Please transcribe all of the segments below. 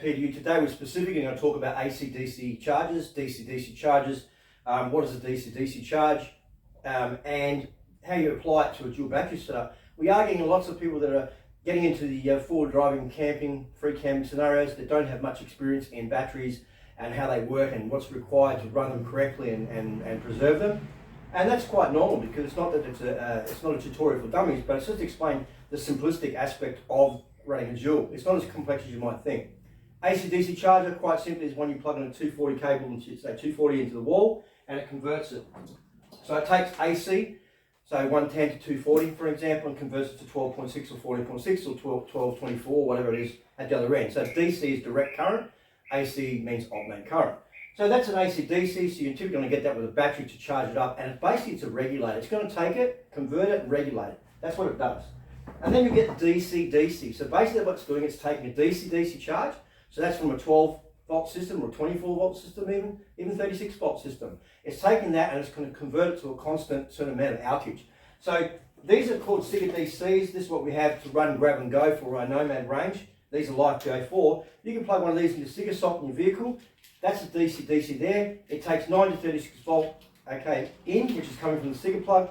PDU. Today we're specifically going to talk about AC/DC chargers, DC/DC chargers, what is a DC/DC charge, and how you apply it to a dual battery setup. We are getting lots of people that are getting into the forward driving, camping, free camping scenarios that don't have much experience in batteries and how they work and what's required to run them correctly and preserve them. And that's quite normal, because it's not that it's not a tutorial for dummies, but it's just to explain the simplistic aspect of running a dual. It's not as complex as you might think. AC/DC charger, quite simply, is one you plug in a 240 cable into, say, 240 into the wall, and it converts it. So it takes AC, so 110 to 240, for example, and converts it to 12.6 or 14.6 or 1224, whatever it is at the other end. So DC is direct current, AC means alternate current. So that's an AC/DC, so you're typically going to get that with a battery to charge it up, and it's a regulator. It's going to take it, convert it, and regulate it. That's what it does. And then you get DC/DC. So basically what it's doing, it's taking a DC/DC charge, so that's from a 12 volt system or a 24 volt system, even 36 volt system. It's taking that and it's going to convert it to a constant certain amount of outage. So these are called SIGA-DCs. This is what we have to run, grab and go for our Nomad range. These are Life PO4. You can plug one of these into SIGA socket in your vehicle. That's a DC/DC there. It takes 9 to 36 volt, okay, in, which is coming from the SIGA plug.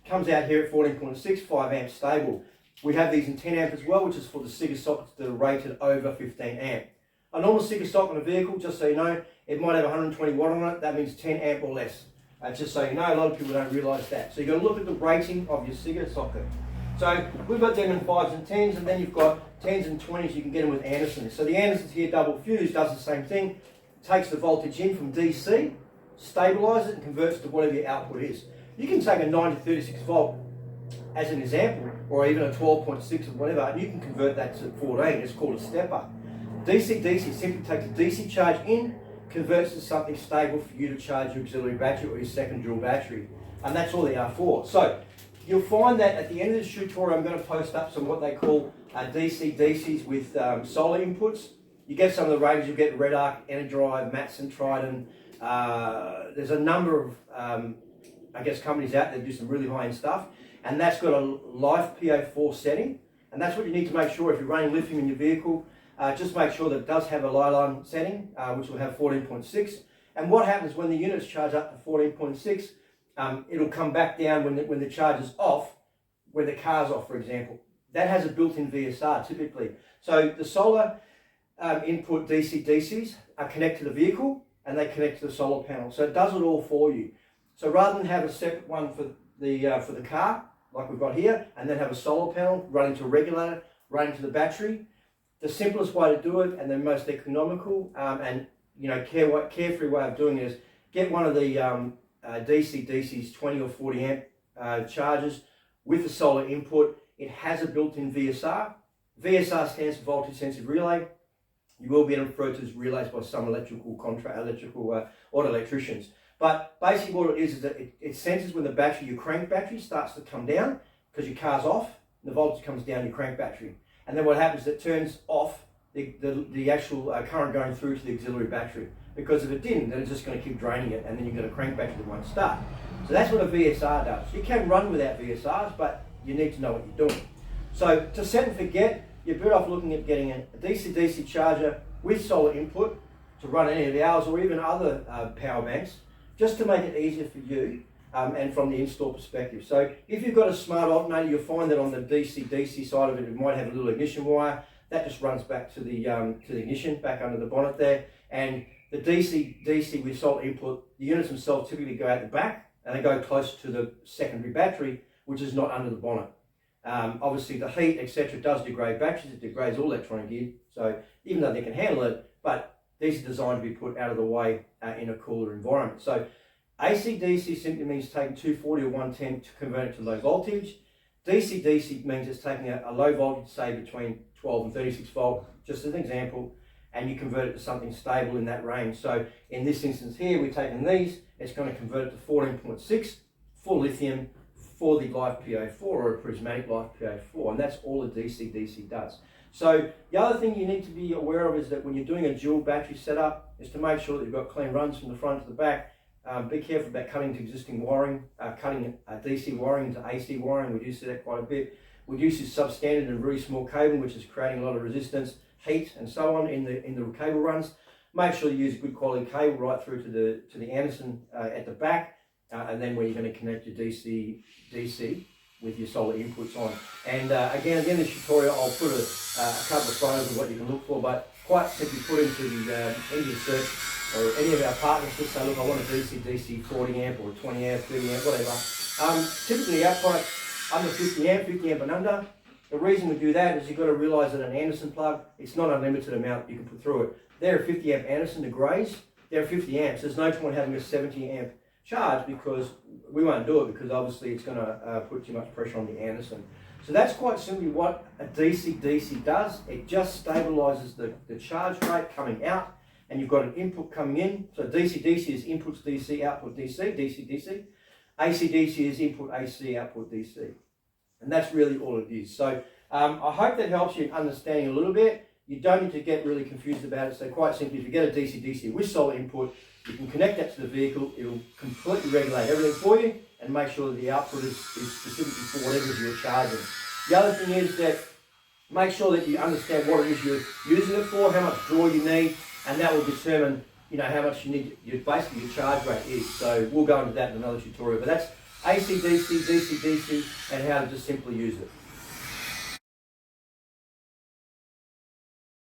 Comes out here at 14.6, 5 amp stable. We have these in 10 amp as well, which is for the SIGA sockets that are rated over 15 amp. A normal SIGA socket in a vehicle, just so you know, it might have 120 watt on it. That means 10 amp or less. Just so you know, a lot of people don't realise that. So you've got to look at the rating of your SIGA socket. So we've got them in 5s and 10s, and then you've got 10s and 20s. You can get them with Andersons. So the Andersons here, double fuse, does the same thing. Takes the voltage in from DC, stabilises it, and converts to whatever your output is. You can take a 9 to 36 volt as an example, or even a 12.6 or whatever, and you can convert that to 14. It's called a stepper. DC/DC simply takes a DC charge in, converts to something stable for you to charge your auxiliary battery or your second dual battery, and that's all they are for. So you'll find that at the end of this tutorial, I'm going to post up some what they call DC/DCs with solar inputs. You get some of the ranges. You get Red Arc, Energive, Matson, Trident. There's a number of companies out there that do some really high-end stuff, and that's got a Life PO4 setting, and that's what you need to make sure if you're running lithium in your vehicle. Just make sure that it does have a Lilan setting, which will have 14.6. And what happens when the units charge up to 14.6, it'll come back down when the charge is off, when the car's off, for example. That has a built-in VSR typically. So the solar input DC/DCs are connected to the vehicle, and they connect to the solar panel. So it does it all for you. So rather than have a separate one for the car, like we've got here, and then have a solar panel running to a regulator, running to the battery, the simplest way to do it and the most economical and carefree way of doing it is get one of the DC/DCs 20 or 40 amp chargers with the solar input. It has a built-in VSR. VSR stands for voltage sensitive relay. You will be referred to as relays by some auto electricians. But basically what it is that it senses when your crank battery starts to come down, because your car's off, the voltage comes down your crank battery. And then what happens is it turns off the actual current going through to the auxiliary battery. Because if it didn't, then it's just going to keep draining it, and then you've got a crank battery that won't start. So that's what a VSR does. You can run without VSRs, but you need to know what you're doing. So to set and forget, you're better off looking at getting a DC/DC charger with solar input to run any of ours or even other power banks, just to make it easier for you and from the install perspective. So if you've got a smart alternator, you'll find that on the DC/DC side of it, it might have a little ignition wire. That just runs back to the ignition, back under the bonnet there. And the DC/DC with solar input, the units themselves typically go out the back, and they go close to the secondary battery, which is not under the bonnet. Obviously the heat, etc. does degrade batteries. It degrades all electronic gear. So even though they can handle it, but these are designed to be put out of the way in a cooler environment. So AC/DC simply means taking 240 or 110 to convert it to low voltage. DC/DC means it's taking a low voltage, say between 12 and 36 volt, just as an example, and you convert it to something stable in that range. So in this instance here, we're taking these, it's going to convert it to 14.6 for lithium for the Life PO4 or a prismatic Life PO4, and that's all a DC/DC does. So the other thing you need to be aware of is that when you're doing a dual battery setup, is to make sure that you've got clean runs from the front to the back. Be careful about cutting into existing wiring, cutting DC wiring into AC wiring. We do see that quite a bit. We use this substandard and very small cable, which is creating a lot of resistance. heat and so on in the cable runs. Make sure you use a good quality cable right through to the Anderson at the back, and then where you're going to connect your DC with your solar inputs on. And again, at the end of the tutorial, I'll put a couple of photos of what you can look for, but quite simply put into the Indian search or any of our partners, just say, look, I want a DCDC 40 amp or 20 amp, 30 amp, whatever. Typically our products under 50 amp and under. The reason we do that is you've got to realise that an Anderson plug, it's not unlimited amount you can put through it. They're a 50 amp Anderson, the greys, they're 50 amps. There's no point having a 70 amp charge because we won't do it, because obviously it's going to put too much pressure on the Anderson. So that's quite simply what a DC-DC does. It just stabilises the charge rate coming out, and you've got an input coming in. So DC-DC is inputs DC, output DC, DC-DC. AC-DC is input AC, output DC. And that's really all it is. So I hope that helps you in understanding a little bit. You don't need to get really confused about it. So quite simply, if you get a DC-DC with solar input, you can connect that to the vehicle. It'll completely regulate everything for you and make sure that the output is specifically for whatever it is you're charging. The other thing is that make sure that you understand what it is you're using it for, how much draw you need, and that will determine, how much you need, basically your charge rate is. So we'll go into that in another tutorial, but that's AC-DC, DC-DC, and how to just simply use it.